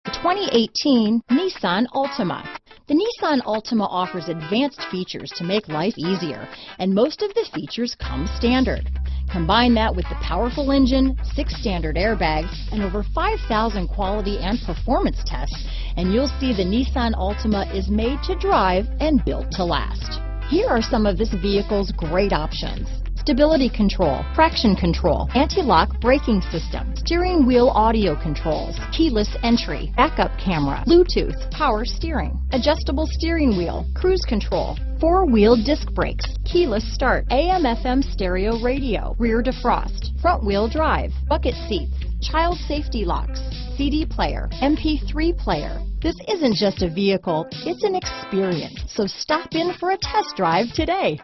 The 2018 Nissan Altima. The Nissan Altima offers advanced features to make life easier, and most of the features come standard. Combine that with the powerful engine, 6 standard airbags, and over 5,000 quality and performance tests, and you'll see the Nissan Altima is made to drive and built to last. Here are some of this vehicle's great options: stability control, traction control, anti-lock braking system, steering wheel audio controls, keyless entry, backup camera, Bluetooth, power steering, adjustable steering wheel, cruise control, 4-wheel disc brakes, keyless start, AM/FM stereo radio, rear defrost, front wheel drive, bucket seats, child safety locks, CD player, MP3 player. This isn't just a vehicle, it's an experience. So stop in for a test drive today.